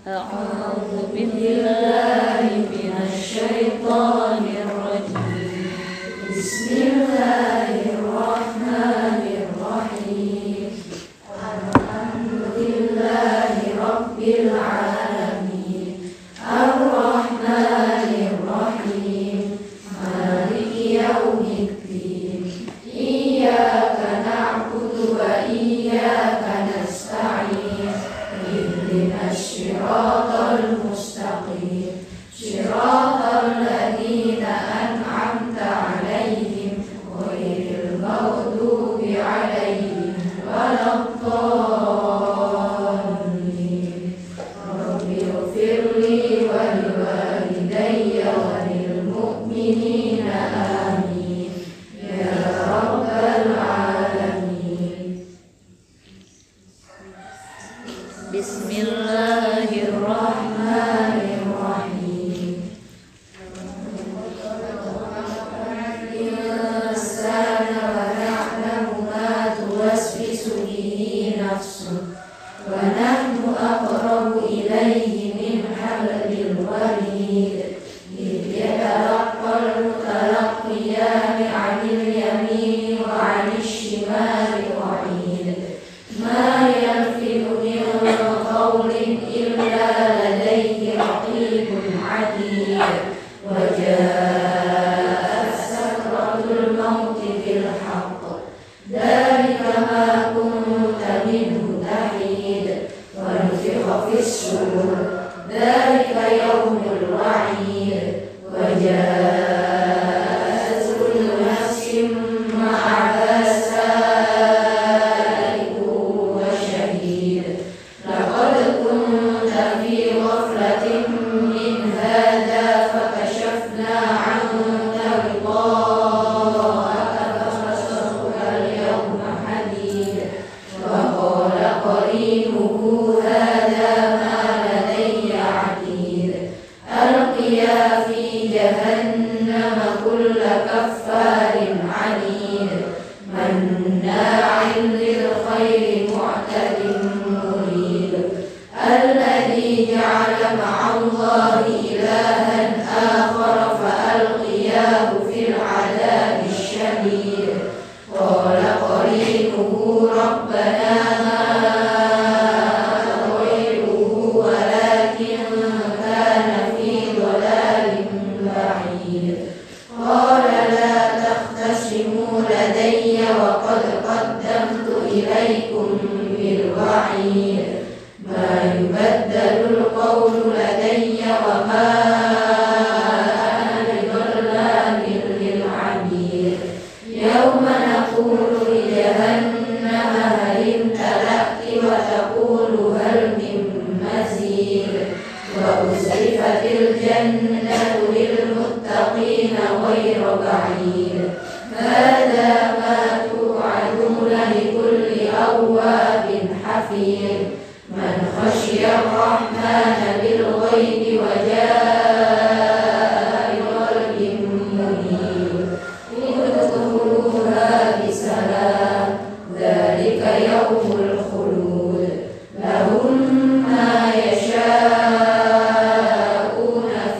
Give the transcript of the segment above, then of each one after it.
أعوذ بالله من الشيطان الرجيم. بسم الله الرحمن الرحيم. الحمد لله رب العالمين الرحمن الرحيم مالك يوم الدين إياك نعبد وإياك نستعين اهدنا الصراط المستقيم صراط الذين أنعمت عليهم غير المغضوب عليهم ولا الضالين. رب اغفر لي ولوالدي وللمؤمنين آمين يا رب العالمين. بسم الله الرحمن الرحيم. الإنسان ونعلم ما توسوس به نفسه ونحن أقرب إليه من حبل الوريد إذ يتلقى المتلقيان عن اليمين وعن الشمال قعيد ما يلفظ من قول إلا لديه رقيب عتيد وجاءت سكرة الموت بالحق ذلك ما كنت منه تحيد ونفخ في الصور ذلك يوم الوعيد وجاءت كل نفس معها سائق وشهيد لقد كنت في غفلة من هذا فكشفنا عنك غطاءك فبصرك اليوم حديد وقال قرينه هذا ما لدي عتيد ألقيا في جهنم كل كفار عنيد مناع للخير معتد مريب الذي جعل مع الله إلها آخر فألقياه في العذاب الشديد قال قرينه ربنا ما أطغيته ولكن كان في ضلال بعيد قال لا تختصموا لدي وقد قدمت إليكم بالوعيد ما يبدل القول لدي وما أنا بظلام للعبيد يوم نقول لجهنم هل امتلأت وتقول هل من مزيد وأزلفت الجنة للمتقين غير بعيد هذا ما توعدون لكل أواب حفيظ من خشي الرحمن بالغيب وجاء بقلب منيب ادخلوها بسلام ذلك يوم الخلود لهم ما يشاءون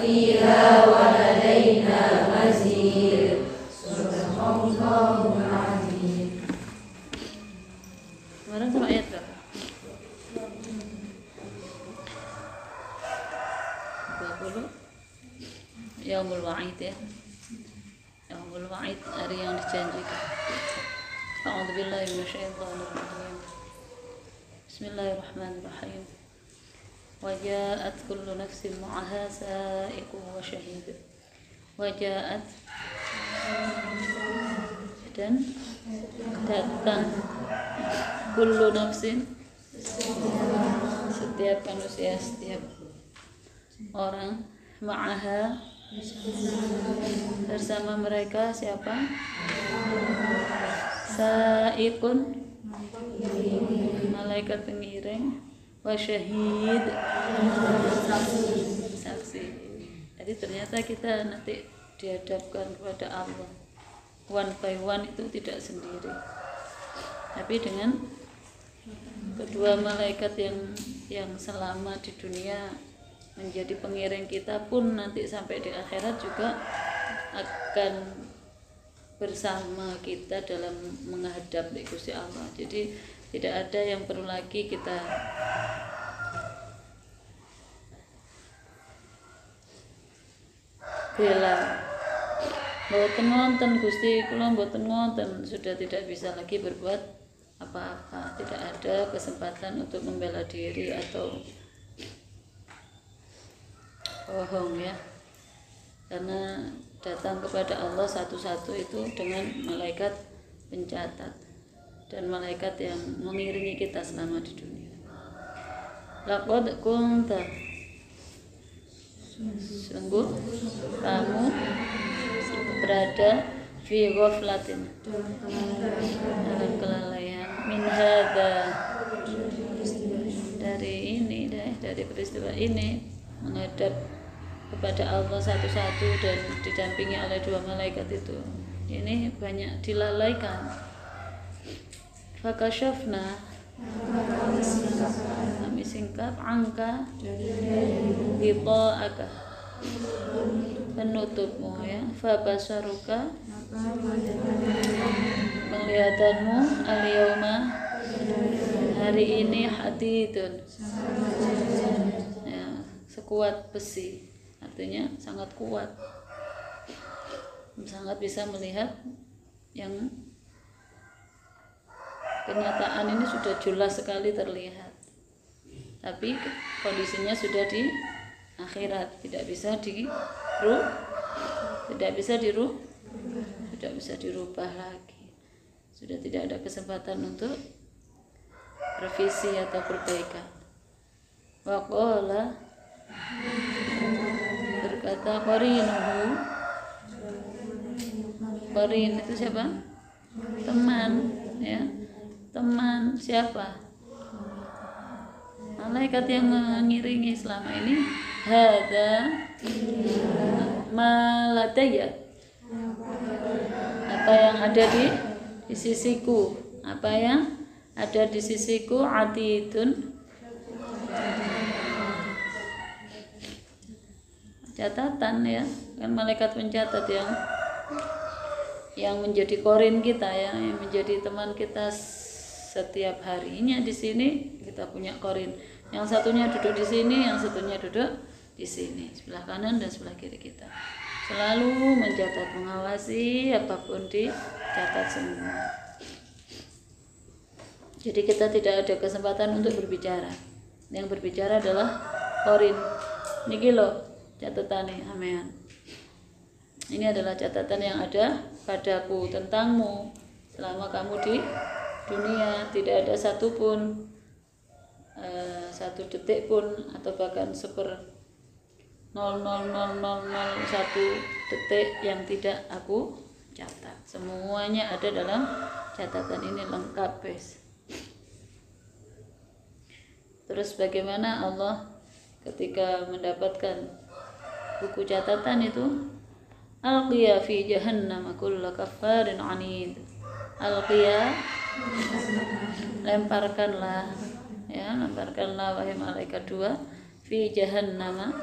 فيها ولدينا مزيد. صدق الله العظيم. Kemarin sama ayat berapa? 20. Yaumul Wa'id ya. Yaumul Wa'id, hari yang dijanjikan. A'udzubillahi minasyaitonirrajim. Bismillahirrahmanirrahim. Waja'at kullu nafsin ma'aha sa'iqun wa syahid. Waja'at dan datang kullu nafsin setiap manusia, setiap orang ma'aha bersama mereka siapa? Sa'iqun malaikat pengiring wa syahid saksi. Jadi ternyata kita nanti dihadapkan kepada Allah one by one, itu tidak sendiri, tapi dengan kedua malaikat yang selama di dunia menjadi pengiring kita pun nanti sampai di akhirat juga akan bersama kita dalam menghadap Gusti Allah. Jadi tidak ada yang perlu lagi kita bela. Mboten wonten Gusti, kula mboten wonten, sudah tidak bisa lagi berbuat apa-apa. Tidak ada kesempatan untuk membela diri atau bohong ya. Karena datang kepada Allah satu-satu itu dengan malaikat pencatat dan malaikat yang mengiringi kita selama di dunia. Laqad kunta, sungguh kamu berada fi ghaflatin, dalam kelalaian, min hadza, dari peristiwa ini, menghadap kepada Allah satu-satu dan didampingi oleh dua malaikat itu. Ini banyak dilalaikan. Fakashafna, kami singkap, angka ghita'aka, penutupmu ya, fabasaruka, penglihatanmu, al-yawma, hari ini, hadidun ya, sekuat besi, artinya sangat kuat, sangat bisa melihat yang kenyataan ini sudah jelas sekali terlihat, tapi kondisinya sudah di akhirat, tidak bisa dirubah lagi, sudah tidak ada kesempatan untuk revisi atau perbaikan. Waqala, berkata qarinuhu, qarin itu siapa? Teman ya, teman siapa? Malaikat yang mengiringi selama ini. Hadza maladaya, apa yang ada di sisiku, apa yang ada di sisiku, atidun, catatan ya, kan malaikat pencatat yang menjadi korin kita ya, yang menjadi teman kita setiap harinya. Di sini kita punya korin, yang satunya duduk di sini, yang satunya duduk di sini, sebelah kanan dan sebelah kiri kita, selalu mencatat, mengawasi apapun dicatat semua. Jadi kita tidak ada kesempatan untuk berbicara, yang berbicara adalah korin. Niki lo catatan nih amean, ini adalah catatan yang ada padaku tentangmu selama kamu di dunia. Tidak ada satupun satu detik pun atau bahkan 0,00001 detik yang tidak aku catat. Semuanya ada dalam catatan ini, lengkap guys. Terus bagaimana Allah ketika mendapatkan buku catatan itu? Alqiya fi jahannam kulla kaffarin anid. Alqiya, lemparkanlah wahai malaikat dua, fi jahannam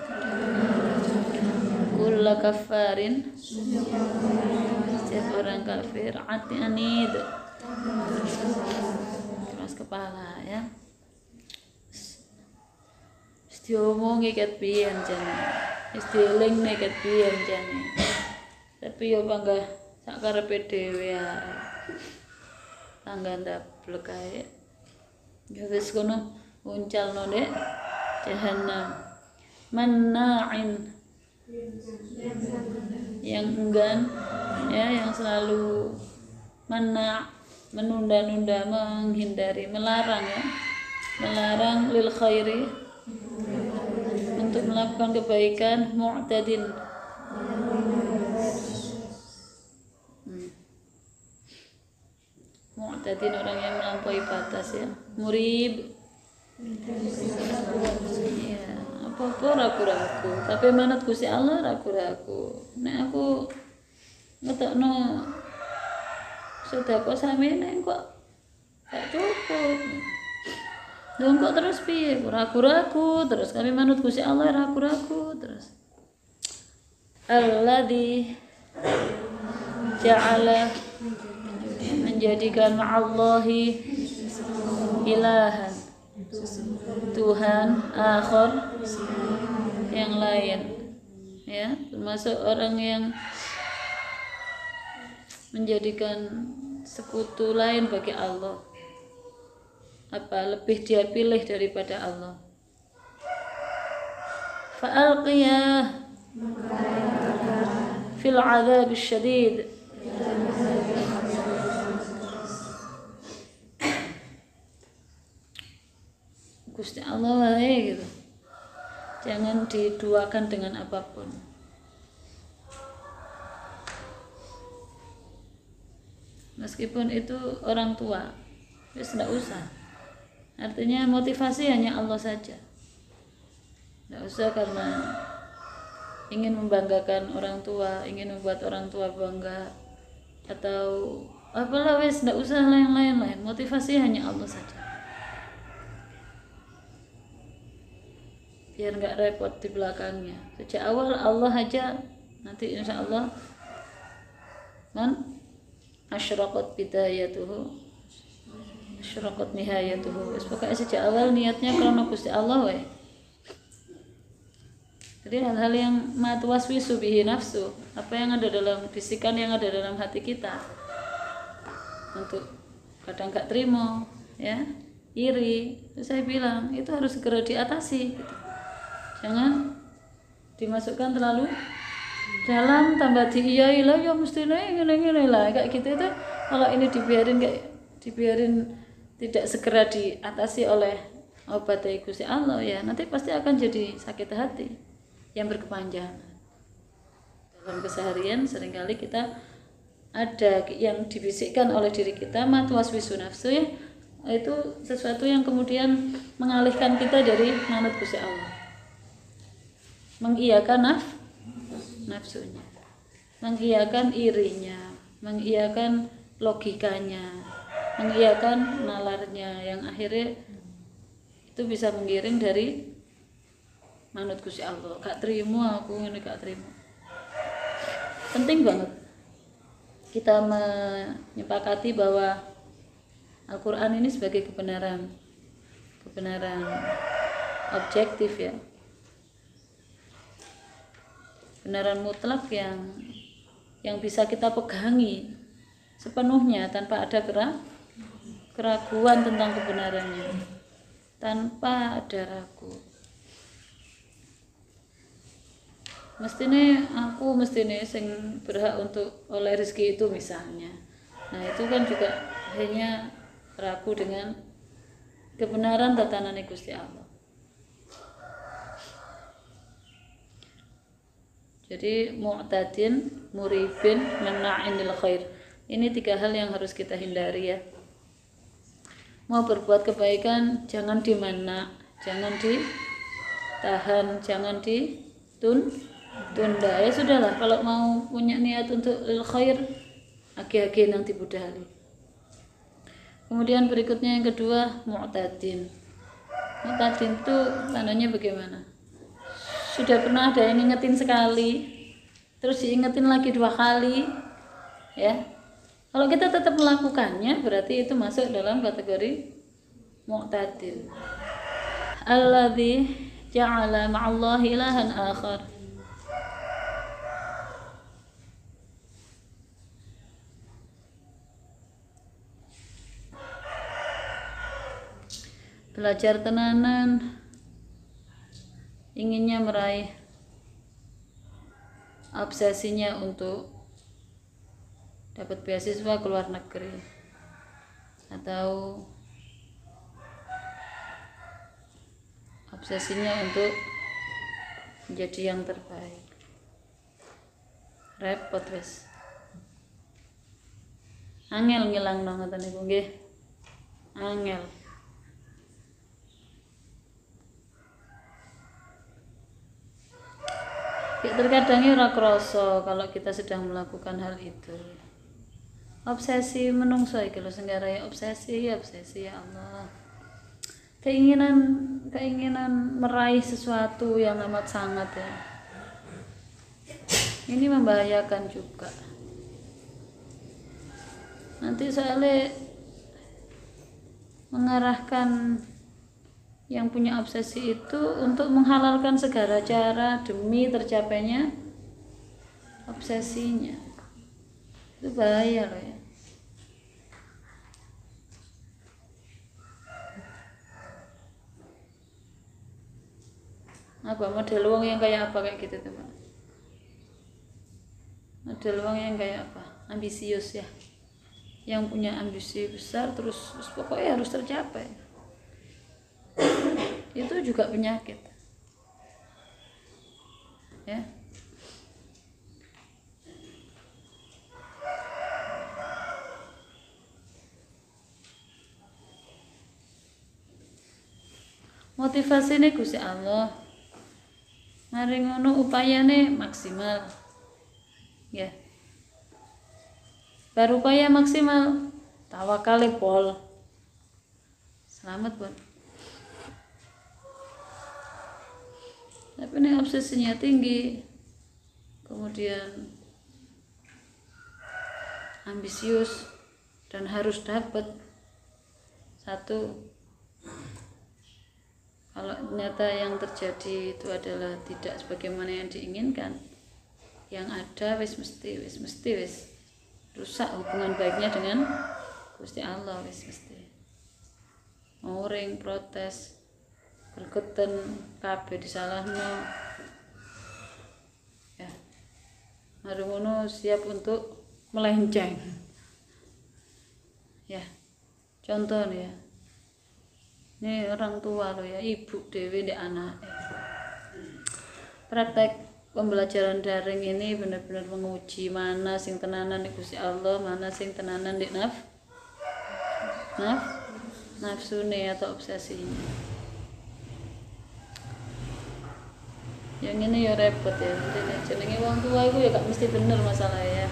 kulla kaffarin, setiap orang kafir, anid, keras kepala ya, diomongi ket piyen jane, wis dielingne ket piyen jane, tapi yo bangga sak karepe dhewe ae, tangga ndablek ae. Ya wis kono uncalno nek jahannam, manna'in, yang enggan ya, yang selalu menunda-nunda, menghindari, melarang ya, melarang lil khairi, untuk melakukan kebaikan, mu'tadin, mu'tadin orang yang melampaui batas ya, murib ya, apa-apa ragu-ragu, tapi manut Gusti Allah ragu-ragu. Nek aku ngetokno sedekah samene kok gak cukup, Lho kok terus piye? Ragu-ragu terus kami manut Gusti Allah ragu-ragu terus. Alladzi ja'ala menjadikan ma'allahi ilahan Tuhan akhir yang lain, ya, termasuk orang yang menjadikan sekutu lain bagi Allah, apa lebih dia pilih daripada Allah. Fa'alqiyah fil 'adzab syadid, Gusti Allah gitu. Jangan diduakan dengan apapun. Meskipun itu orang tua, wis enggak usah. Artinya motivasi hanya Allah saja. Enggak usah karena ingin membanggakan orang tua, ingin membuat orang tua bangga, atau apalah, wis enggak usah lain-lain. Motivasi hanya Allah saja. Biar nggak repot di belakangnya. Sejak awal Allah aja, nanti insya Allah man asyraqat bidayatuhu asyraqat nihayatuhu. Pokoknya sejak awal niatnya karena Gusti Allah wae. Jadi hal-hal yang matwaswisu bihi nafsu, apa yang ada dalam bisikan yang ada dalam hati kita, untuk kadang nggak terima, ya, iri, itu saya bilang itu harus segera diatasi gitu. Jangan dimasukkan terlalu dalam, tambah diiyai lah ya mesti ngene lah kayak gitu. Itu kalau ini dibiarin tidak segera diatasi oleh obat dari Gusti Allah, ya nanti pasti akan jadi sakit hati yang berkepanjangan. Dalam keseharian seringkali kita ada yang dibisikkan oleh diri kita, matwaswisu nafsu, ya, itu sesuatu yang kemudian mengalihkan kita dari manut Gusti Allah, mengiyakan nafsunya, mengiyakan irinya, mengiyakan logikanya, mengiyakan nalarnya, yang akhirnya itu bisa mengiring dari manut Gusti Allah. Gak terima aku ini, gak terima. Penting banget kita menyepakati bahwa Al-Quran ini sebagai kebenaran objektif, ya, kebenaran mutlak yang bisa kita pegangi sepenuhnya tanpa ada keraguan tentang kebenarannya, tanpa ada ragu. Mestine sing berhak untuk oleh rezeki itu misalnya. Nah itu kan juga hanya ragu dengan kebenaran tatanan Gusti Allah. Jadi mu'tadin, muribin, mena'inil khair. Ini 3 hal yang harus kita hindari, ya. Mau berbuat kebaikan jangan dimana, jangan ditahan, jangan ditunda. Ya sudahlah, kalau mau punya niat untuk lil khair, agi-agi nang dibudali. Kemudian berikutnya yang kedua, mu'tadin. Mu'tadin itu tandanya bagaimana? Sudah pernah ada yang ngingetin sekali, terus diingetin lagi 2 kali, ya. Kalau kita tetap melakukannya, berarti itu masuk dalam kategori mu'tadin. Alladzi ja'ala ma'allahi ilahan akhar. Belajar tenanan, inginnya meraih obsesinya untuk dapat beasiswa ke luar negeri, atau obsesinya untuk menjadi yang terbaik. Repot wes. Angel ngilangno ngoten niku nggih. Angel. Ya, terkadang ora krasa kalau kita sedang melakukan hal itu. Obsesi menungso iki lho sing garai obsesi ya Allah. keinginan meraih sesuatu yang amat sangat ya. Ini membahayakan juga. Nanti soalnya mengarahkan yang punya obsesi itu untuk menghalalkan segala cara demi tercapainya obsesinya. Itu bahaya loh ya. Apa model uang yang kayak apa kayak gitu teman? Model uang yang kayak apa? Ambisius ya. Yang punya ambisi besar terus pokoknya harus tercapai. Itu juga penyakit ya. Motivasi ini Gusti Allah, mari ngono upayane maksimal ya. Baru upaya maksimal, tawakal pol. Selamat pun. Tapi ini obsesinya tinggi, kemudian ambisius dan harus dapat satu. Kalau ternyata yang terjadi itu adalah tidak sebagaimana yang diinginkan, yang ada wis mesti rusak hubungan baiknya dengan Gusti Allah wis mesti. Nguring, protes, bergeten, kabeh disalahno. Ya. Mari ngono siap untuk melenceng. Ya. Contoh nih ya. Ini orang tua loh ya, ibu dewe di anak. Praktek pembelajaran daring ini benar-benar menguji mana sing tenanan di Gusti Allah, mana sing tenanan di nafsune atau obsesinya. Yang ini ya repot ya, jenenge wong tua itu ya gak mesti bener masalahnya ya.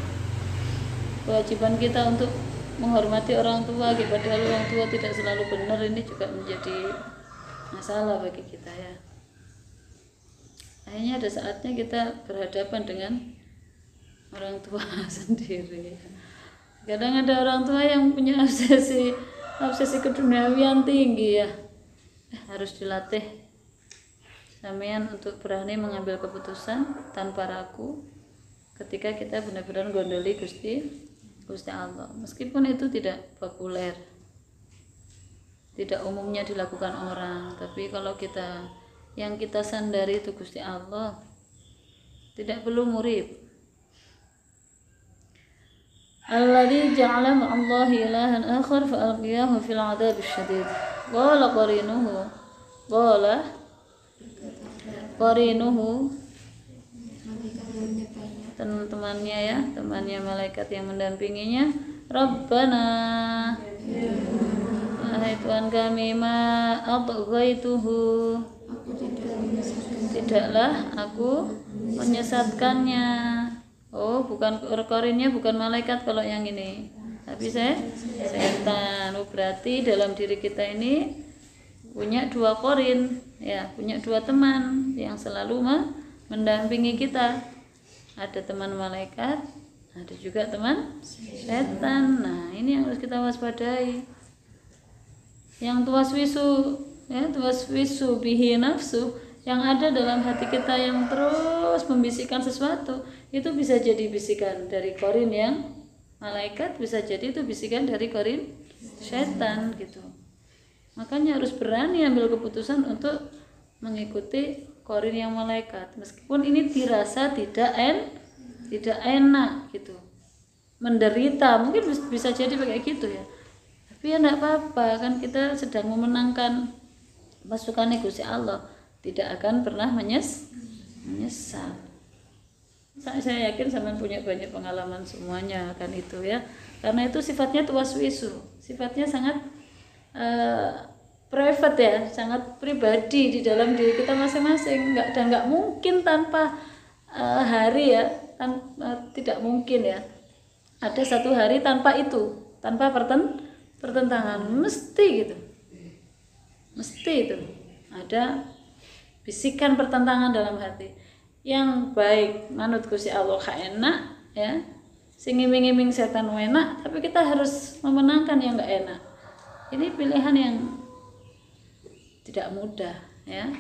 Kewajiban kita untuk menghormati orang tua, padahal orang tua tidak selalu benar, ini juga menjadi masalah bagi kita ya. Akhirnya ada saatnya kita berhadapan dengan orang tua sendiri. Kadang ada orang tua yang punya obsesi keduniawian tinggi ya. Harus dilatih sampean untuk berani mengambil keputusan tanpa ragu ketika kita benar-benar gondoli Gusti Allah, meskipun itu tidak populer, tidak umumnya dilakukan orang, tapi kalau yang kita sandari itu Gusti Allah, tidak perlu murid. Alladzi ja'ala ma'allahi ilahan akhar fa alqiyahu fil 'adzabish syadid. Qala qarinuhu teman-temannya ya, temannya malaikat yang mendampinginya, Rabbana, wahai Tuhan kami, ma adghaituhu, tidaklah aku menyesatkannya. Oh, bukan korinnya, bukan malaikat kalau yang ini, tapi setan. Oh, berarti dalam diri kita ini punya dua korin ya, punya dua teman yang selalu mendampingi kita. Ada teman malaikat, ada juga teman setan. Nah, ini yang harus kita waspadai. Yang tuwaswisu bihi nafsu, yang ada dalam hati kita yang terus membisikkan sesuatu, itu bisa jadi bisikan dari korin yang malaikat, bisa jadi itu bisikan dari korin setan gitu. Makanya harus berani ambil keputusan untuk mengikuti korin yang malaikat, meskipun ini dirasa tidak enak gitu, menderita, mungkin bisa jadi kayak gitu ya, tapi ya enggak apa-apa, kan kita sedang memenangkan pasukan Gusti Allah, tidak akan pernah menyesal. Saya yakin sampean punya banyak pengalaman semuanya kan itu ya, karena itu sifatnya tuwaswisu, sifatnya sangat private ya, sangat pribadi di dalam diri kita masing-masing, nggak mungkin tanpa hari ya, tidak mungkin ya, ada satu hari tanpa itu, tanpa pertentangan, mesti gitu. Mesti itu ada bisikan pertentangan dalam hati. Yang baik manut Gusti Allah gak enak ya. Sing ngiming-ngiming setan enak, tapi kita harus memenangkan yang gak enak. Ini pilihan yang tidak mudah ya.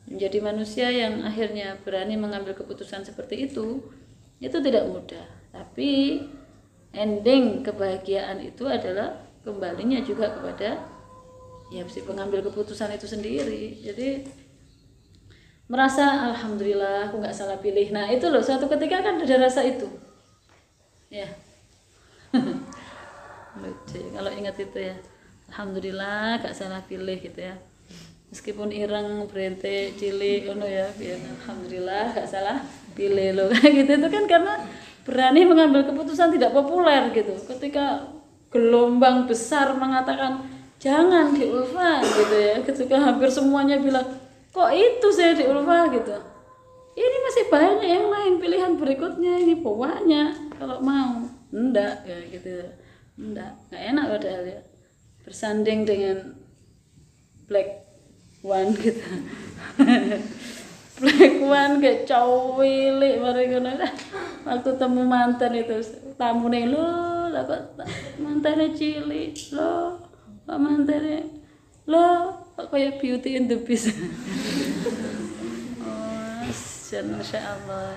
Menjadi manusia yang akhirnya berani mengambil keputusan seperti itu tidak mudah. Tapi ending kebahagiaan itu adalah kembalinya juga kepada ya si pengambil keputusan itu sendiri. Jadi merasa alhamdulillah aku nggak salah pilih. Nah itu loh, suatu ketika kan ada rasa itu ya. Lucu kalau ingat itu ya, alhamdulillah gak salah pilih gitu ya, meskipun ireng berente cilik ngono ya, biar alhamdulillah gak salah pilih loh. Kayak gitu itu kan karena berani mengambil keputusan tidak populer gitu. Ketika gelombang besar mengatakan jangan di Ulfa gitu ya, ketika hampir semuanya bilang kok itu saya di Ulfa gitu, ini masih banyak yang lain pilihan berikutnya, ini banyak kalau mau. Enggak ya gitu, enggak, nggak enak padahal ya bersanding dengan Black One gitu. Black One kayak cowok mari ngono. Waktu temu mantan itu tamune lho, lah kok mantane cilik lho, kok mantane lho, kok kayak Beauty and the Beast. Oh, Masya Allah.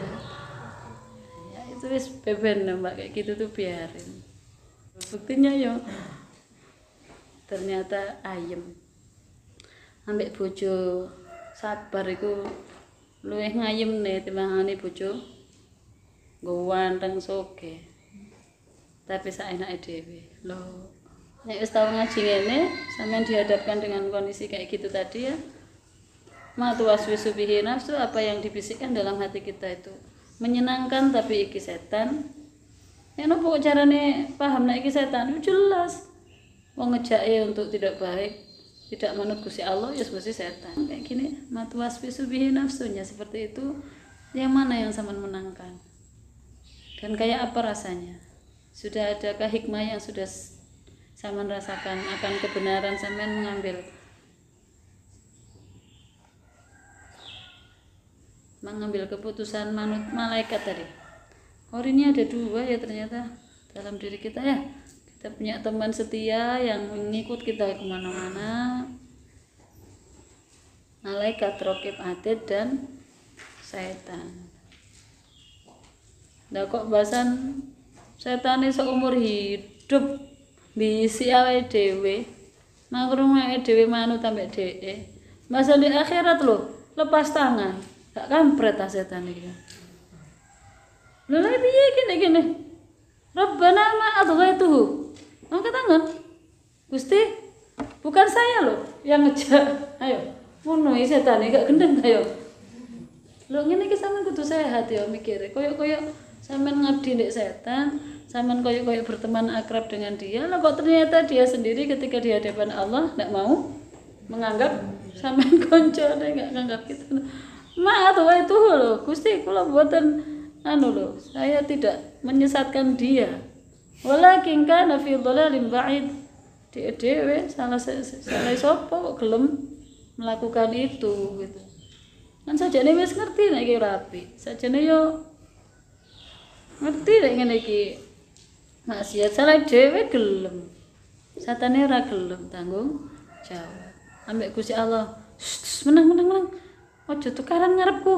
Ya itu wis beben mbak kayak gitu tuh biarin. Buktinya yo ternyata ayem. Ambek bojo sabar iku luwih ngayem nih timbangane bojo ganteng soge. Tapi saenake dhewe. Lho, nek wis tau ngaji ngene, sampean dihadapkan dengan kondisi kayak gitu tadi ya. Matu waswisu bihi nafsu, apa yang dibisikkan dalam hati kita itu menyenangkan tapi iki setan. Ya nopo carane paham nek iki setan? Jelas. Wong ngejake untuk tidak baik, tidak manut Gusti Allah, ya mesti setan. Kayak gini, matu waswisu bihi nafsunya seperti itu. Yang mana yang sampean menangkan? Dan kayak apa rasanya? Sudah adakah hikmah yang sudah sampean rasakan akan kebenaran sampean mengambil keputusan manut malaikat tadi. Ini ada dua ya ternyata dalam diri kita ya. Kita punya teman setia yang mengikut kita kemana-mana. Malaikat raqib atid dan setan. Nah kok bahasan setan seumur hidup bisi awake dhewe, mangkrung awake dhewe manut ambek dhek. Masa di akhirat lho, lepas tangan. Gak kampret ta setan iki. Lha piye gini? Rabbana ma adghaituhu. Angkat tangan. Gusti, bukan saya loh yang ngejak. Ayo, ngono iki setan gak gendeng ayo. Lho ngene iki sampean kudu sehat ya mikire. Koyok-koyok sampean ngabdi ndek setan, sampean koyok-koyok berteman akrab dengan dia, lah kok ternyata dia sendiri ketika di hadapan Allah ndak mau menganggap sampean koncone, enggak nganggap gitu. Maaf itu loh, Gusti kula mboten lho, saya tidak menyesatkan dia. Walakin kana fi dhalalin ba'id. Dhewe salah sapa kok gelem melakukan itu gitu. Kan sajane wis ngerti nek iki rapi. Sajane yo ngerti nek ngene iki maksiat, salah dhewe gelem. Satane ora gelem tanggung jawab. Ambek Gusti Allah, menang. Ojo tukaran ngarepku.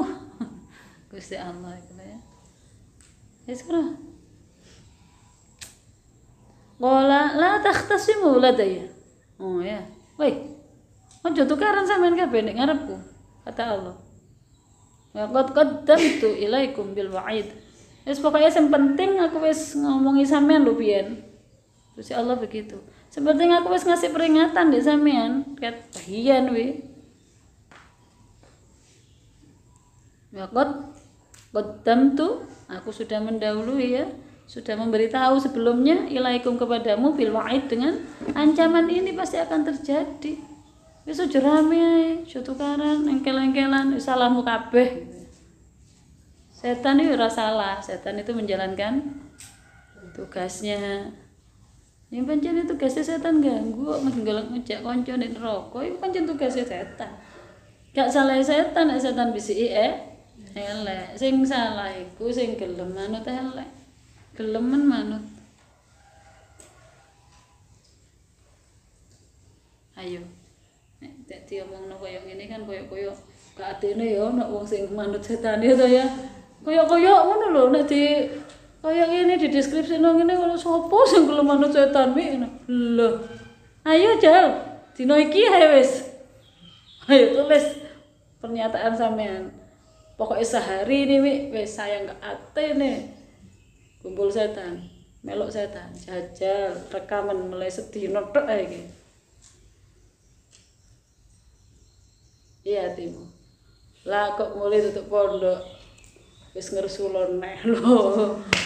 Gusti Allah iku ya. Wis kira. Qala la takhtasimu ladayya. Oh ya. Woi. Ojo tukaran sampean kabeh nek ngarepku. Kata Allah. Wa qad qaddamtu ilaikum bil wa'id. Wis pokoke sing penting aku wis ngomongi sampean lho biyen. Gusti Allah begitu. Seperti aku wis ngasih peringatan di sampean, ket bagian we. Qaddamtu, aku sudah mendahului ya, sudah memberitahu sebelumnya ilaikum kepadamu bil wa'id, dengan ancaman ini pasti akan terjadi. Wis aja rame ae, aja tukaran, engkel-engkelan, salahmu kabeh. Setan itu ora salah, setan itu menjalankan tugasnya. Yang pancen itu tugasnya setan ganggu, ngejak konco ning neraka iku pancen tugasnya setan. Gak salah setan, nek setan bisiki elek. Sing salah iku sing gelem manut elek. Gelemen manut. Ayo. Nek diomongno koyo ngene kan koyo gak atene ya nek wong sing manut setan ya to ya. Koyo ngono lho nek di kayak gini di deskripsi ngene kalau sapa sing gelem manut setan mi lho. Ayo Jal, dino iki ayo wis. Ayo tulis pernyataan sampean. Pokoknya sehari ini wis saya gak atene kumpul setan, melok setan, jajal rekaman mulai sedino tok ae iki. Iya timu. Lah kok mulai tutup pondok. Wis ngersulon neh lho.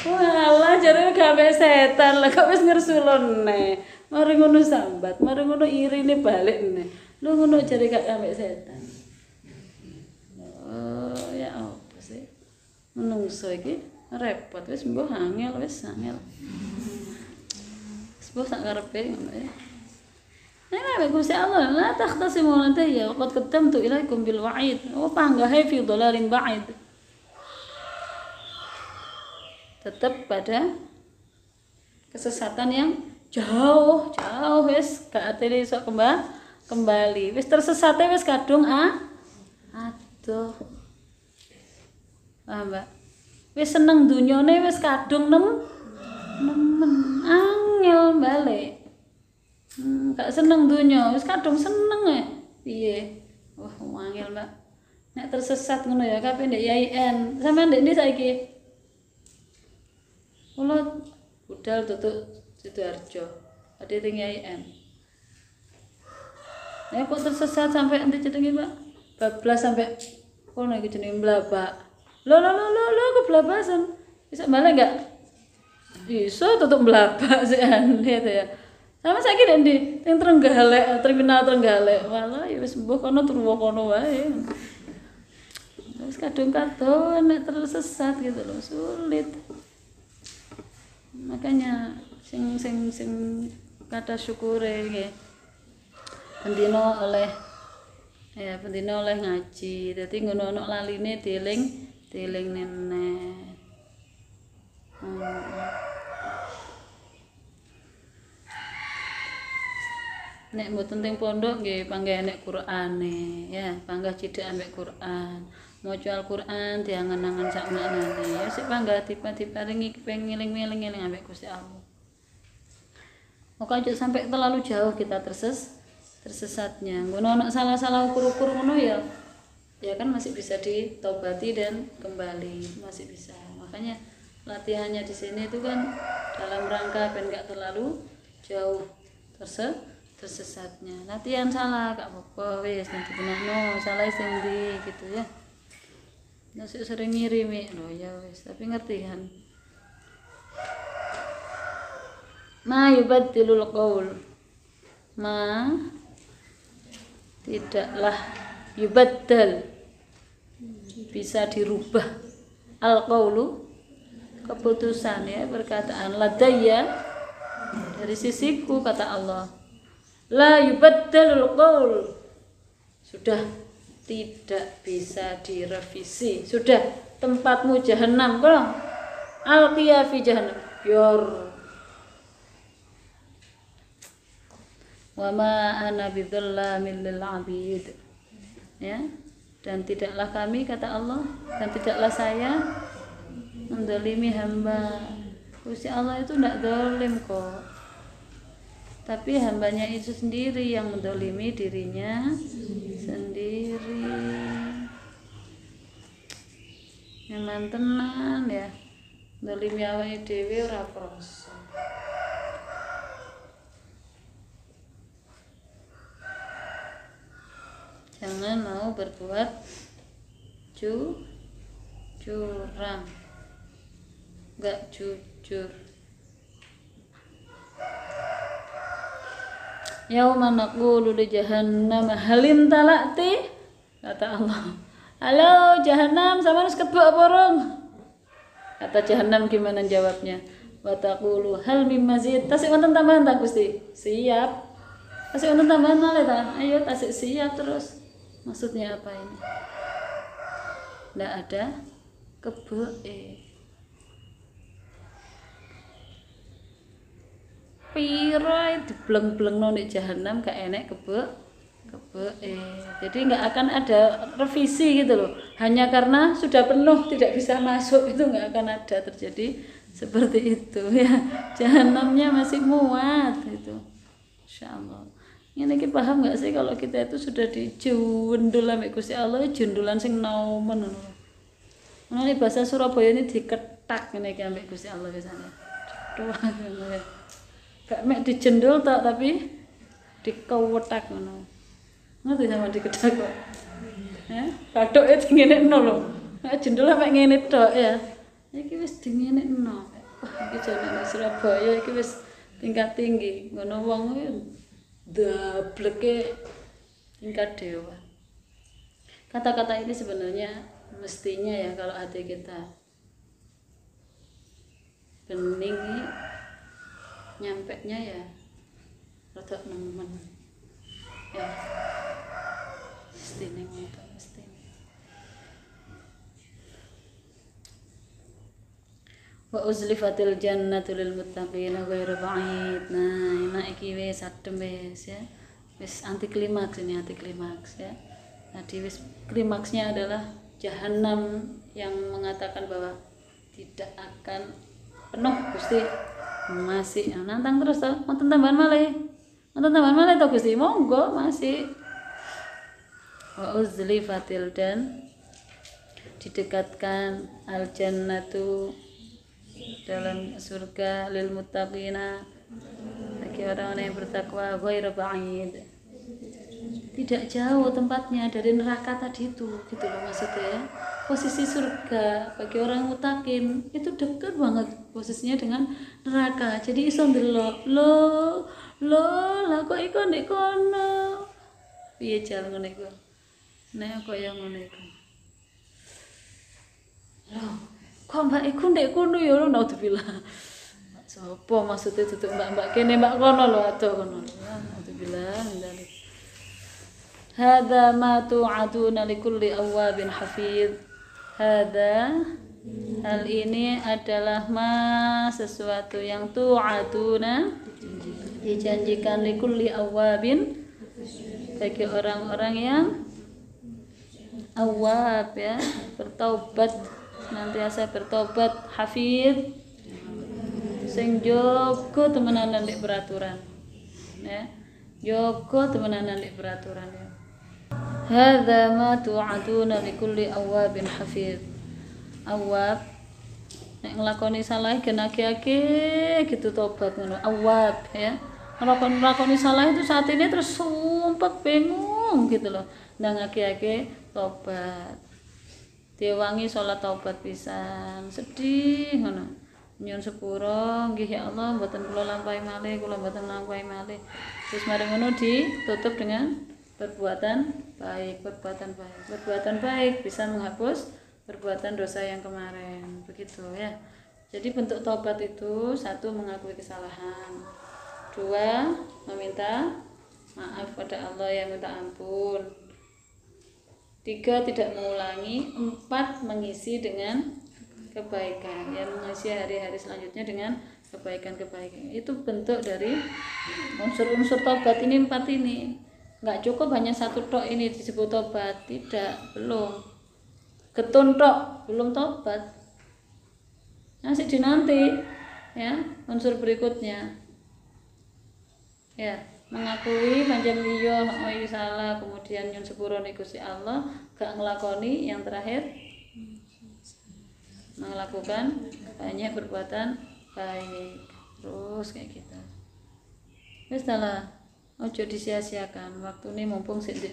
Walah jare gawe setan lah kok wis ngersulon neh. Mari ngono sambat, mari ngono irine balik neh. Lho ngono jare gak gawe setan. Oh ya apa sih? Menungso iki repot wis mbah angel wis angel. Wis mbah sak karepe ngono ya. Nah, Gusti Allah la takhtasimu ladayya wa qad qaddamtu ilaikum bil wa'id. Wa panggahe fi dhalalin ba'id. Tetap pada kesesatan yang jauh wis gak atene iso kembali wis tersesate wis kadung aduh Mbak wis seneng dunyane wis kadung nemen angel balik gak seneng dunya wis kadung seneng piye angel Mbak nek tersesat ngono ya kabeh ndek YIN sampean ndek ndi saiki. Kula budal tutuk Sidoarjo, ade teng YIN. Nek kok tersesat sampai nanti jenenge Mbak, bablas sampai kono iki jenenge mblabak. Lho keblabasan. Bisa balik enggak? Bisa tutup mblabak sih aneh to ya. Sama saiki nek ndi? Teng Trenggalek, terminal Trenggalek. Walah ya wis mbuh kono turu kono wae. Wis kadung-kadung nek tersesat gitu loh, sulit. Makanya sing kata syukure nggih. Pendino oleh ngaji. Dadi ngono ana laline dieling nenek. Nek mboten teng pondok nggih panggih nek Qur'ane ya, panggah cidhek ambek Qur'an. Maca Al-Qur'an diangen-angen sak maknane. Ya sik panggah diparingi pengeling-eling ambek Gusti Allah. Maka aja sampai terlalu jauh kita tersesatnya. Ngono ana salah-salah ukur-ukur ngono ya kan masih bisa ditobati dan kembali, masih bisa. Makanya latihannya di sini itu kan dalam rangka ben gak terlalu jauh tersesatnya. Latihan salah gak apa-apa wis nanti benakno salah sing ndi gitu ya. Nasi sering ngirimi lho ya wis, tapi ngerti kan. Ma yubaddilul qaul. Ma tidaklah yubaddal bisa dirubah al-qaulu keputusan ya perkataan ladayya dari sisiku kata Allah. La yubaddalul qaul. Sudah tidak bisa direvisi. Sudah tempatmu jahanam kok. Alqiya fi jahannam. Yor. Wa ma ana bidzallamin lil 'abid. Ya. Dan tidaklah kami kata Allah dan tidaklah saya mendolimi hamba. Gusti Allah itu tidak dolim kok. Tapi hambanya itu sendiri yang mendolimi dirinya sendiri. Memang tenan ya. Dolimi awake dhewe ora krasa. Jangan mau berbuat curang. Enggak jujur. Yauma naqulu li jahannam halim talati kata Allah. Halo jahannam, sama harus kebak apa rong? Kata jahannam gimana jawabnya? wa taqulu hal mim mazid. Tasik wonten tambahan ta Gusti? Siap. Tasik wonten tambahan malih ta? Ayo tasik siap terus. Maksudnya apa ini? Nggak ada kebe. Pira dibleng-blengno nek jahanam gak enek kebe. Jadi nggak akan ada revisi gitu loh. Hanya karena sudah penuh tidak bisa masuk, itu nggak akan ada terjadi seperti itu ya. Jahanamnya masih muat itu. Insyaallah. Ini kita paham nggak sih kalau kita itu sudah dijundul ambek Gusti Allah, jundulan sing naumen ngono. Ini bahasa Surabaya ini diketak ngene iki ambek Gusti Allah biasanya. Doa ngono ya. Gak mek dijendul tok tapi dikewetak ngono. Ngerti sama diketak kok. Bathuk itu ngene lho. Nek jendul mek ngene tok ya. Iki wis dingenekno. Wah, iki jane Surabaya iki wis tingkat tinggi. Ngono wong dableke tingkat dewa. Kata-kata ini sebenarnya mestinya ya kalau hati kita bening nyampeknya ya rada nemen ya mesti wa uzlifatil jannatu lil muttaqin ghairu ba'id. Nah, enak iki wis adem wis ya. Wis anti klimaks ini, anti klimaks ya. Tadi wis klimaksnya adalah jahanam yang mengatakan bahwa tidak akan penuh Gusti. Masih nantang terus toh. Wonten tambahan malih. Wonten tambahan malih toh Gusti. Monggo masih. Wa uzlifatil dan didekatkan al jannatu dalam surga lil muttaqina bagi orang-orang yang bertakwa ghairu ba'id. Tidak jauh tempatnya dari neraka tadi itu, gitu loh maksudnya ya. Posisi surga bagi orang mutakin itu dekat banget posisinya dengan neraka. Jadi iso ndelok, lah kok iku ndek kono. Piye jal ngene iku? Nek kaya ngene iku. Loh, kok mbak iku ndek kono ya lho naudzubillah. Sopo maksudnya tutuk mbak-mbak kene mbak kono lho adoh kono. Naudzubillah ndalik. Hadza ma tu'aduna likulli awwabin hafiz. Hadza hal ini adalah sesuatu yang tu'aduna dijanjikan likulli awwabin bagi orang-orang yang awwab ya, bertaubat, senantiasa bertobat, hafiz sing jogo temenanan di peraturan ya, jogo temenanan di peraturan ya. Hadza ma tu'aduna likulli awwabin hafiz. Awwab nek nglakoni salah genake-ake gitu tobat ngono. Awwab ya. Nglakoni salah itu saat ini terus sumpek bingung gitu loh. Ndangake-ake tobat. Diwangi salat tobat pisan. Sedih ngono. Nyuwun sepura nggih ya Allah mboten kula lampahi malih, kula mboten lampahi malih. Terus mari ngono ditutup dengan perbuatan baik. Perbuatan baik bisa menghapus perbuatan dosa yang kemarin, begitu ya. Jadi bentuk taubat itu 1 mengakui kesalahan, 2 meminta maaf pada Allah yang minta ampun, 3 tidak mengulangi, 4 mengisi dengan kebaikan, yang mengisi hari-hari selanjutnya dengan kebaikan-kebaikan. Itu bentuk dari unsur-unsur taubat ini 4 ini. Nggak cukup hanya 1 tok ini disebut tobat, tidak, belum. Getun tok belum tobat. Masih dinanti ya unsur berikutnya. Ya, mengakui pancen liya salah, kemudian nyun sepuro ning Gusti Allah, gak nglakoni, yang terakhir melakukan banyak perbuatan baik. Terus kayak gitu. Wis lah. Ojo disia-siakan waktu ini mumpung sik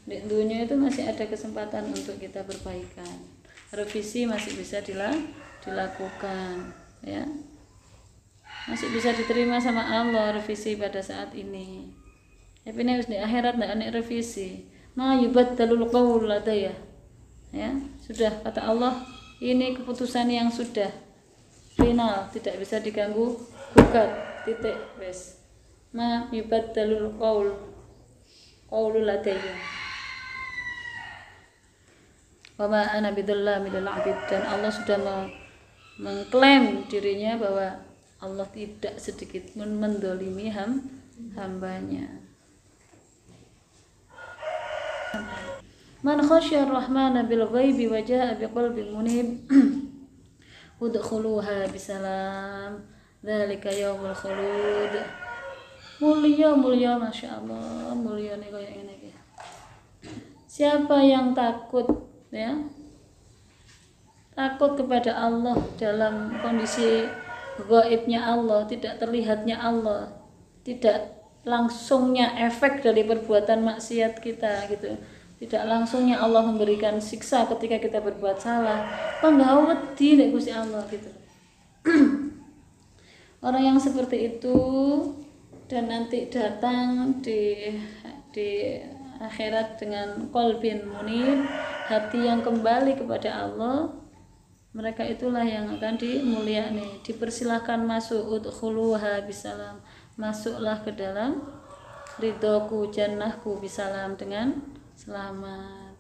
ndek dunia itu masih ada kesempatan untuk kita berbaikan. Revisi masih bisa dilakukan ya. Masih bisa diterima sama Allah revisi pada saat ini. Tapi ini harus di akhirat ndak ada revisi. Ma yubaddalul qaul ladaya. Ya, sudah kata Allah, ini keputusan yang sudah final, tidak bisa diganggu gugat, titik, wes. Ma yubaddalul qaulu ladayya. Wa ma ana bidzallamil abid, dan Allah sudah mengklaim dirinya bahwa Allah tidak sedikit pun mendolimi hambanya. Man khasyar rahmana bil ghaibi wa jaa biqalbin munib udkhuluha bisalam dzalika yaumul khulud. Mulia Masya Allah, mulia nih kayak ini. Siapa yang takut, ya, takut kepada Allah dalam kondisi gaibnya Allah, tidak terlihatnya Allah, tidak langsungnya efek dari perbuatan maksiat kita gitu, tidak langsungnya Allah memberikan siksa ketika kita berbuat salah, panggah wedi nek Gusti Allah gitu. Orang yang seperti itu dan nanti datang di akhirat dengan qalbin munib, hati yang kembali kepada Allah, mereka itulah yang akan dimulyani, dipersilahkan masuk, udkhuluha bisalam, masuklah ke dalam ridhoku, jannahku bisalam, dengan selamat.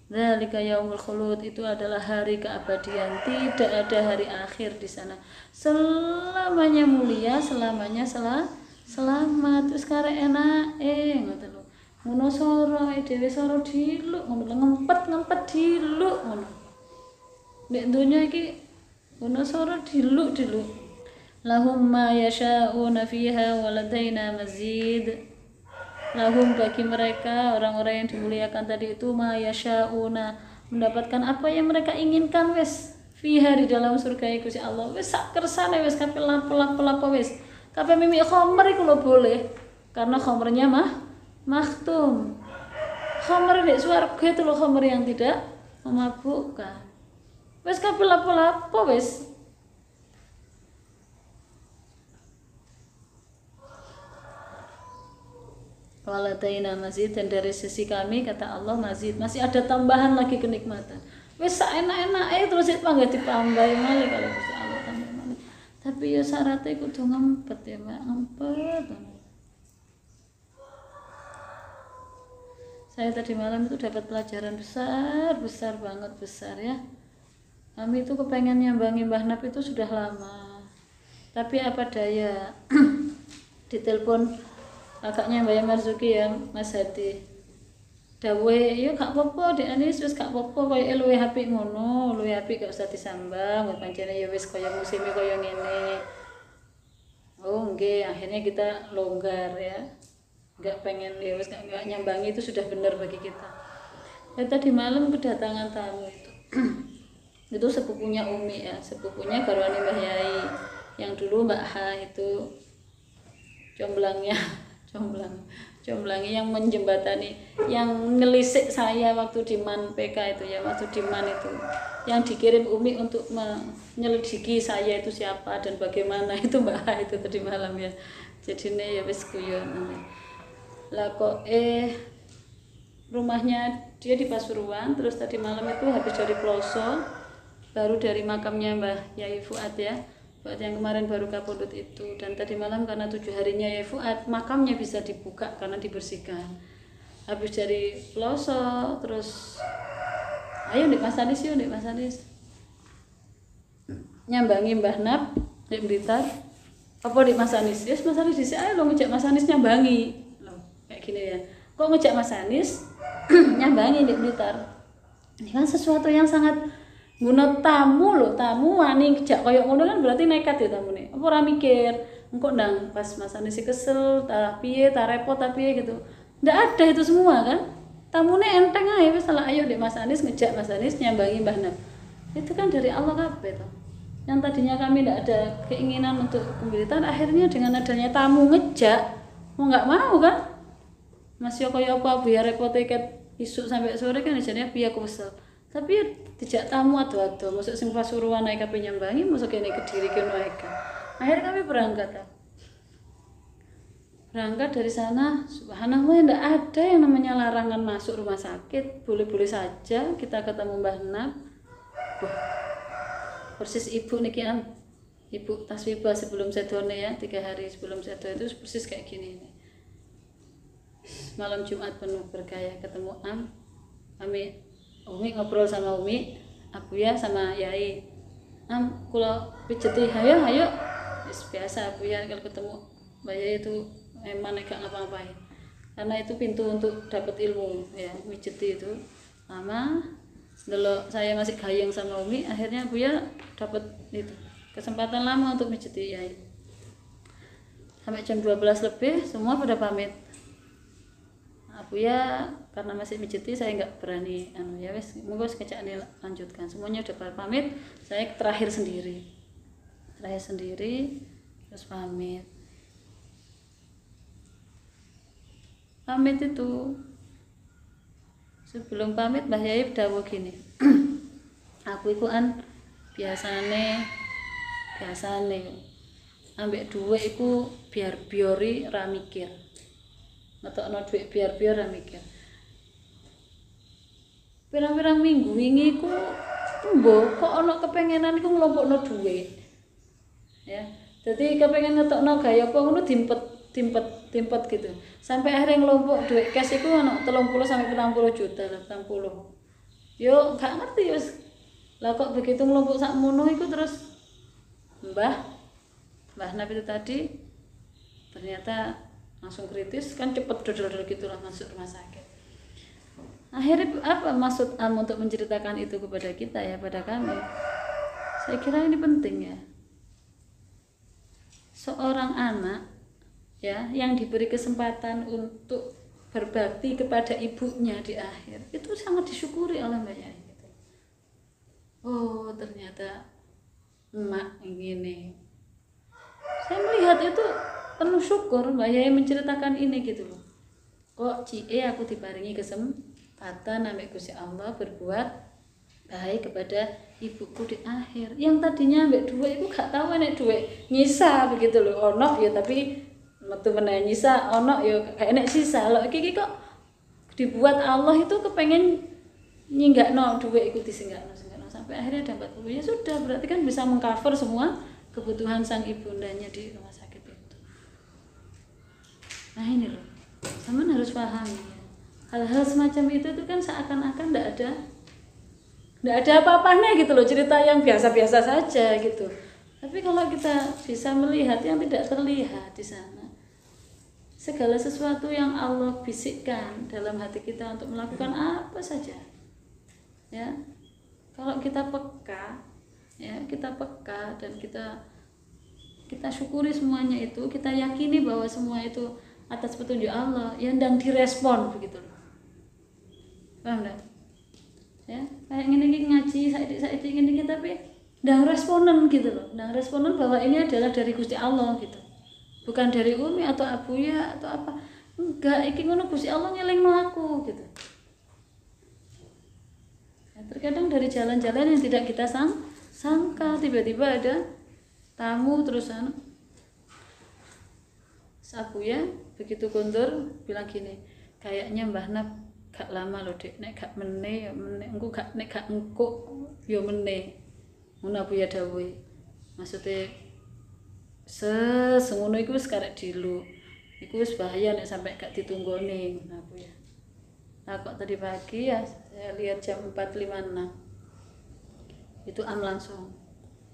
Dzalika yaumul khulud, itu adalah hari keabadian, tidak ada hari akhir di sana. Selamanya mulia, selamanya selamat. Terus karek enake ngoten lho. Ngono soro dhewe soro diluk, ngono ngempet diluk ngono. Nek donya iki ngono soro diluk. Lahum ma yasha'una fiha wa ladaina mazid. Lahum, bagi mereka orang-orang yang dimuliakan tadi itu, ma yasha'una, mendapatkan apa yang mereka inginkan wis fiha, di dalam surga Gusti Allah, wis sak kersane wis, kabeh lapo wis, kabeh mimi khamr iku lho boleh, karena khamrnya maktum. Khamr di swarga itu lho, khamr yang tidak memabukkan. Wis kabeh lapo wis. Waladaina mazid, dan dari sisi kami, kata Allah, mazid, masih ada tambahan lagi kenikmatan. Wis enak-enak terus panggah ditambahi malih kalau Gusti Allah tambah malih. Tapi ya syaratnya kudu ngempet ya, Mbak, ngempet. Saya tadi malam itu dapat pelajaran besar banget ya. Kami itu kepengen nyambangi Mbah Nap itu sudah lama. Tapi apa daya, ditelepon kakaknya Mbak Marzuki ya, Mas Hadi. Dawe, yo gak apa-apa Dek Anis, wis gak apa-apa koyo luwih apik ngono, luwih apik gak usah disambang, pancene ya wis koyo musime koyo ngene. Oh nggih, akhirnya kita longgar ya. Enggak pengen ya wis gak nyambangi, itu sudah benar bagi kita. Ya tadi malam kedatangan tamu itu. Itu sepupunya Umi ya, sepupunya garwane Mbah Yai. Yang dulu Mbak Ha itu comblangnya yang menjembatani, yang ngelisik saya waktu di Man PK itu ya, waktu di Man itu yang dikirim Umi untuk menyelidiki saya itu siapa dan bagaimana, itu Mbak Ha itu tadi malam ya. Jadi ini ya wis guyon lah kok rumahnya dia di Pasuruan, terus tadi malam itu habis dari Ploso, baru dari makamnya Mbah Yai Fuad ya, buat yang kemarin baru kapundhut itu. Dan tadi malam karena 7 harinya ya Fuad, makamnya bisa dibuka karena dibersihkan. Habis dari Ploso, terus ayo Dik Mas Anis, yuk Dik Mas Anis nyambangi Mbah Nap di Blitar. Apa Dik Mas Anis? Yes Mas Anis disi, ayo lo ngejak Mas Anis nyambangi loh, kayak gini ya. Kok ngejak Mas Anis nyambangi di Blitar? Ini kan sesuatu yang sangat guna tamu loh, tamu wani kejak koyo ngono kan berarti nekat ya tamune. Apa ora mikir, engko ndang pas Mas Anis kesel, ta piye, ta repot ta piye gitu. Ndak ada itu semua kan. Tamune enteng ae wis salah, ayo Dek Mas Anis ngejak Mas Anis nyambangi Mbah Nap. Itu kan dari Allah kabeh to. Yang tadinya kami ndak ada keinginan untuk pemberitaan, akhirnya dengan adanya tamu ngejak, mau nggak mau kan. Mas yo koyo apa biar repot tiket isuk sampai sore kan jadinya piye aku kesel. Tapi dijak tamu ado-ado, masuk sing Pasuruan naik kabeh nyambangi, masuk kene Kediri kene wae. Akhirnya kami berangkat. Berangkat dari sana, subhanallah enggak ada yang namanya larangan masuk rumah sakit, boleh-boleh saja kita ketemu Mbah Nap. Wah, persis ibu niki ibu taswibah sebelum sedone ya, 3 hari sebelum sedo itu persis kayak gini ini. Malam Jumat penuh berkah ketemu Umi ngobrol sama Umi, Abuya sama Yai. Kula pijeti hayo biasa Abuya kalau ketemu Mbak Yai itu emang gak ngapa-ngapain. Karena itu pintu untuk dapat ilmu ya, mijeti itu. Lama delok saya masih gayeng sama Umi, akhirnya Abuya dapat itu kesempatan lama untuk mijeti Yai. Sampai jam 12 lebih semua pada pamit. Abuya karena masih mijeti saya nggak berani ya wes monggo sekejap lanjutkan. Semuanya udah pada pamit, saya terakhir sendiri terus pamit itu sebelum pamit Mbah Yai dawuh gini aku iku biasane ambek dhuwit iku biar-biori ra mikir ngetokno dhuwit biar-bior ra mikir pirang-pirang minggu wingi iku mbok kok ana kepengenan iku nglompokno dhuwit ya jadi kepengen ngetokno gaya apa ngono timpet gitu sampai akhirnya ngelompok duit cash itu ana 30 sampai 40 juta 80 yo gak ngerti wis lah kok begitu ngelompok sakmono iku terus Mbah Nabi itu tadi ternyata langsung kritis kan cepet dodol-dodol gitulah masuk rumah sakit. Akhirnya apa maksud untuk menceritakan itu kepada kita ya, pada kami? Saya kira ini penting ya. Seorang anak ya yang diberi kesempatan untuk berbakti kepada ibunya di akhir itu sangat disyukuri oleh Mbak Yai. Oh ternyata emak ini. Saya melihat itu penuh syukur Mbak Yai menceritakan ini gitu loh. Kok cie aku diparingi kesempatan ambek Gusti Allah berbuat baik kepada ibuku di akhir. Yang tadinya ambek duit iku gak tahu nek duit nyisa begitu loh. Ono ya tapi metu meneh nyisa, ono ya kayak nek sisa. Lho iki kok dibuat Allah itu kepengen nyinggakno duit iku disinggakno sampai akhirnya ada 40. Ya sudah berarti kan bisa mengcover semua kebutuhan sang ibundanya di rumah sakit itu. Nah ini loh, teman harus pahami ya. Hal-hal semacam itu kan seakan-akan tidak ada apa-apanya gitu loh, cerita yang biasa-biasa saja gitu. Tapi kalau kita bisa melihat yang tidak terlihat di sana, segala sesuatu yang Allah bisikkan dalam hati kita untuk melakukan apa saja, ya. Kalau kita peka, ya kita peka dan kita syukuri semuanya itu, kita yakini bahwa semua itu atas petunjuk Allah, yang ndang direspon begitu loh. Paham enggak? Ya, kayak ngene ngaji saiki ngene tapi ndang responen gitu loh. Ndang responen bahwa ini adalah dari Gusti Allah gitu. Bukan dari Umi atau Abuya atau apa. Enggak, iki ngono Gusti Allah ngelingno aku gitu. Ya, terkadang dari jalan-jalan yang tidak kita sangka tiba-tiba ada tamu terusan Abuya begitu kondur bilang gini, kayaknya Mbah Nab gak lama loh dek, nek gak meneh engko gak nek gak engko yo meneh. Ngono Abuya dawuh. Maksudnya sesengono iku wis karek dilu. Iku wis bahaya nek sampai gak ditunggone ngono Abuya. Nah kok tadi pagi ya saya lihat jam 4.56. Itu langsung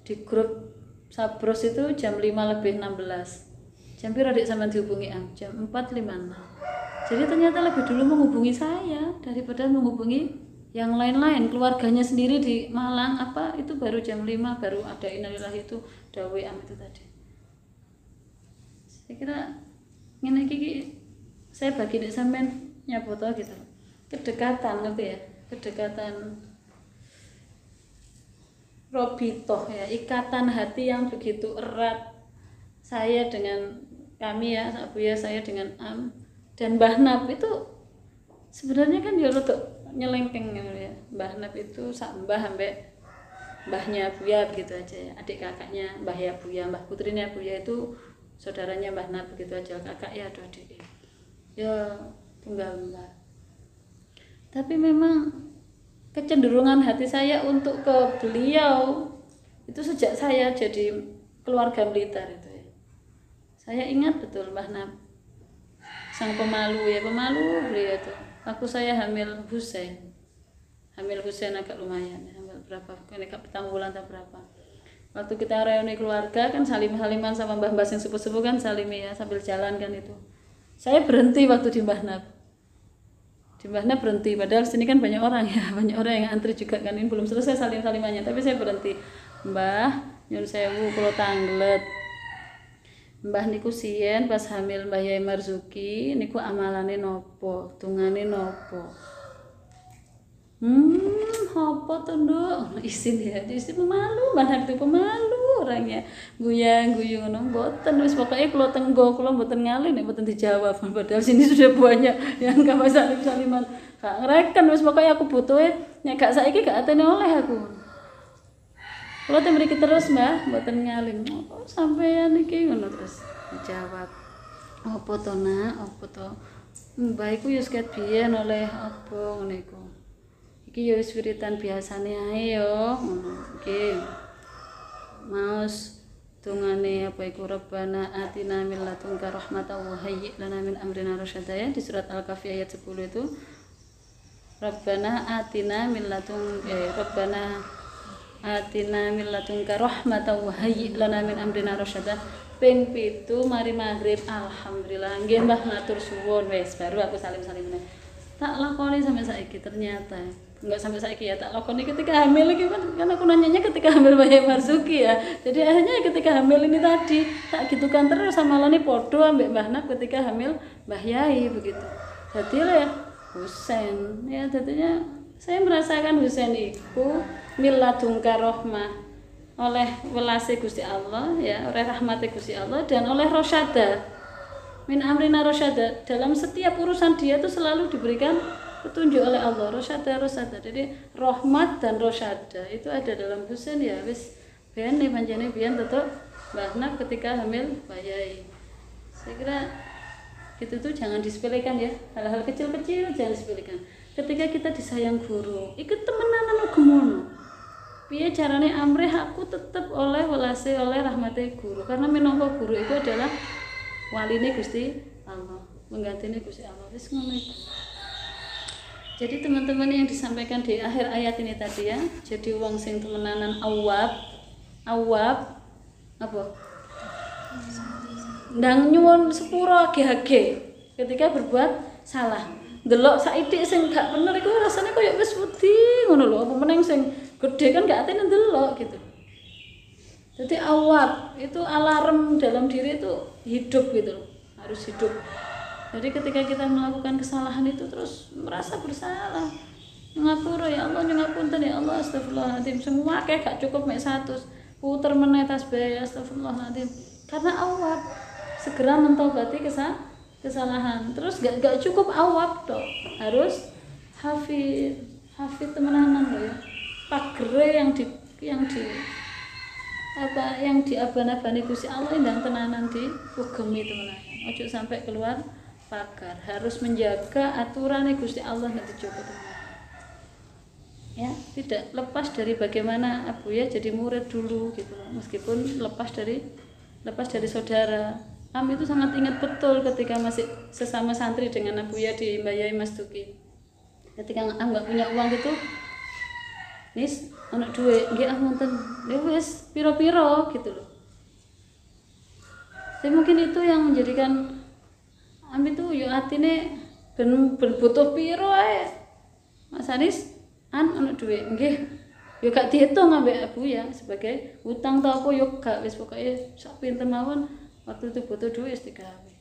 di grup Sabros itu jam 5.16. Jam piro Dik sampean dihubungi jam 4.56. Jadi ternyata lebih dulu menghubungi saya daripada menghubungi yang lain-lain, keluarganya sendiri di Malang apa itu baru jam 5 baru ada innalillahi itu dawe itu tadi. Saya kira ngene iki saya bagi nek sampean nyapoto gitu. Kedekatan ngerti ya? Kedekatan robitoh ya, ikatan hati yang begitu erat saya dengan kami ya, Abuya saya dengan dan Mbah Nab itu sebenarnya kan dia rodok nyelengkeng ya. Mbah Nab itu sak mbah ambek mbahnya Abuya begitu aja ya. Adik kakaknya Mbah ya Abuya, Mbah putrinya Abuya itu saudaranya Mbah Nab begitu aja. Kakak ya aduh adik. Ya tunggal mbah. Tapi memang kecenderungan hati saya untuk ke beliau itu sejak saya jadi keluarga Blitar itu ya. Saya ingat betul Mbah Nab, sang pemalu ya, pemalu beliau itu. Waktu saya hamil Husain agak lumayan, hamil berapa, ini petang bulan atau berapa. Waktu kita reuni keluarga kan salim-saliman sama mbah-mbah yang sepuh-sepuh kan salimi ya sambil jalan kan itu. Saya berhenti waktu di Mbah Nab. Di Mbah Nab berhenti, padahal sini kan banyak orang ya, banyak orang yang antri juga kan, ini belum selesai salim-salimannya, tapi saya berhenti. Mbah, nyuwun sewu kula tanglet. Mbah niku sien pas hamil Mbah Yai Marzuki niku amalane nopo, tungane nopo. Apa tuh Nduk? Isin ya, isin pemalu, Mbah itu pemalu orangnya. Guyang-guyung ngono mboten wis pokoke kula tenggo, kula mboten ngalih nek mboten dijawab. Padahal sini sudah banyak yang gak salim-saliman. Gak ngereken wis pokoke aku butuh nek gak saiki gak atene oleh aku. Kula teh mriki terus Mbah, mboten ngalih. Oh, sampean iki ngono terus dijawab. Apa to Nak? Apa to? Mbah iku ya seket biyen oleh apa ngene iku. Iki ya wis wiritan biasane ae yo ngono. Iki maos tungane apa iku Rabbana atina min ladunka rahmatan wa hayyi' lana min amrina rasyada ya di surat Al-Kahfi ayat 10 itu. Rabbana atina min ladunka rahmatan wa hayyi' lana min amrina rasyada. Ping 7 mari maghrib alhamdulillah nggih Mbah matur suwun wis baru aku salim-salim meneh. Tak lakoni sampai saiki ternyata. Enggak sampai saiki ya, tak lakoni ketika hamil lagi kan aku nanyanya ketika hamil Mbah Yai Marzuki ya. Jadi akhirnya ketika hamil ini tadi tak gitukan terus samalane podo ambek Mbah Nab ketika hamil Mbah Yai begitu. Jadi ya Husain ya, jadinya saya merasakan Husain itu miladungka rahmah, oleh welase Gusti Allah ya, oleh rahmati Gusti Allah dan oleh rosyada min amrina rosyada, dalam setiap urusan dia itu selalu diberikan petunjuk oleh Allah, rosyada. Jadi rahmat dan rosyada itu ada dalam Husain ya wis ben panjane biyen tetep Mbah Nab ketika hamil Mbah Yai. Saya kira itu tuh jangan disepelekan ya, hal-hal kecil-kecil jangan disepelekan. Ketika kita disayang guru, ikut temenanan gemono. Piye carane amrih aku tetep oleh welase oleh rahmate guru, karena minangka guru itu adalah waline Gusti Allah, menggantine Gusti Allah. Wis ngono iku. Jadi teman-teman yang disampaikan di akhir ayat ini tadi ya, jadi wong sing temenanan awab apa? Ndang nyuwun sepuro age-age ketika berbuat salah. Delok saithik sing gak bener iku rasane koyo wis wedi ngono lho, apa meneng sing gede kan gak atene ndelok gitu. Jadi awab itu alarm dalam diri itu hidup gitu loh, harus hidup. Jadi ketika kita melakukan kesalahan itu terus merasa bersalah. Ngapura ya Allah, ngapunten ya Allah, astagfirullahaladzim. Semua kayak gak cukup mek 100. Puter meneh tasbih astagfirullahaladzim. Karena awab segera mentobati kesalahan. Terus gak cukup awab toh. Harus hafid temenanan loh ya. Pagere yang diaban-abani Gusti Allah indang tenanan di ugemi temenanan. Ojo sampai keluar pagar, harus menjaga aturan Gusti Allah nanti coba ya, tidak lepas dari bagaimana Abuya jadi murid dulu gitu, meskipun lepas dari saudara. Am itu sangat ingat betul ketika masih sesama santri dengan Abuya di Mbah Yai Marzuki. Ketika Am nggak punya uang gitu, nis anak duit nggih wonten wis piro-piro gitu loh. Jadi mungkin itu yang menjadikan Am itu yo atine ben butuh piro ae. Mas Anis anak duit nggih yo gak dihitung ambek Abuya sebagai utang ta apa yo gak, wis pokoke sak pinten mawon waktu itu butuh duit wis digawe.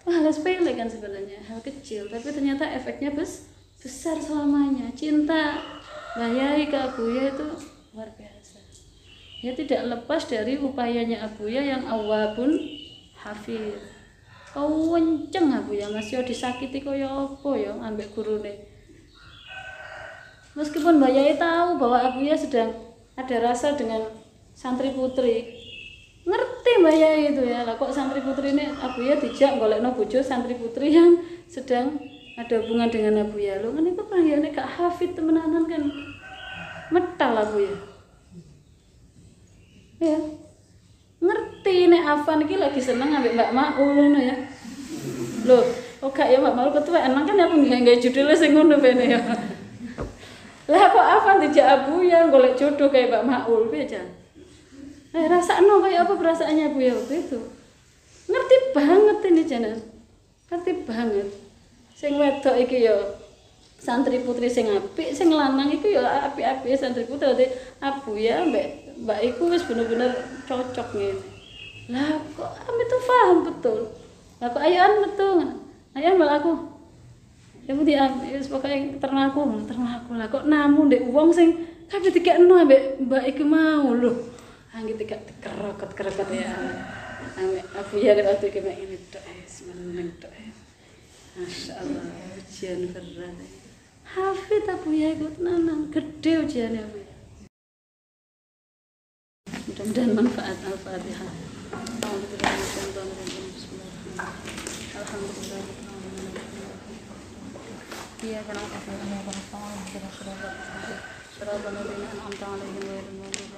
Hal sepele kan sebenarnya, hal kecil tapi ternyata efeknya besar selamanya. Cinta Mbah Yai ke Abuya itu luar biasa. Ya tidak lepas dari upayanya Abuya yang awabun hafid. Kenceng Abuya Mas yo disakiti kaya apa ya ambek gurune. Meskipun Mbah Yai tahu bahwa Abuya sedang ada rasa dengan santri putri. Ngerti Mbah Yai itu ya. Lah kok santri putri ini Abuya dijak golekno bojo santri putri yang sedang ada hubungan dengan Abuya. Lho ngene kok panggilane gak hafid temenanan kan. Metal Abuya. Ya. ngerti nek Afan iki lagi seneng ambek Mbak Maul ngono ya. Loh, kok gak ya Mbak Maul ketua emang kan aku nggawe judulnya sing ngono bene ya. Lah kok Afan dijak Abu ya golek jodoh kayak Mbak Maul piye jan? Rasakno kayak apa perasaannya Bu ya waktu itu. Ngerti banget ini janan. Ngerti banget. Sing wedok iki ya santri putri sing apik, sing lanang iku ya apik-apik santri putri. Dadi Abu ya Mbak iku wis bener-bener cocok ngene. Lah kok Amit tuh paham betul. Lah kok ayoan metu. Ayo Mbak aku. Ya putih wis pokoke ternaku lah kok namu ndek wong sing kabeh dikekno ambek Mbak iku mau lho. Angge dikerokot ya. Ambek Abu ya waktu iki mek ngene tok meneng tok. Masyaallah ujian berat. Hafid Abu ya iku tenan gede ujiane Abu. Mudah-mudahan manfaat Al-Fatihah. Alhamdulillah. Iya karena apa? Karena apa? Karena apa? Karena apa?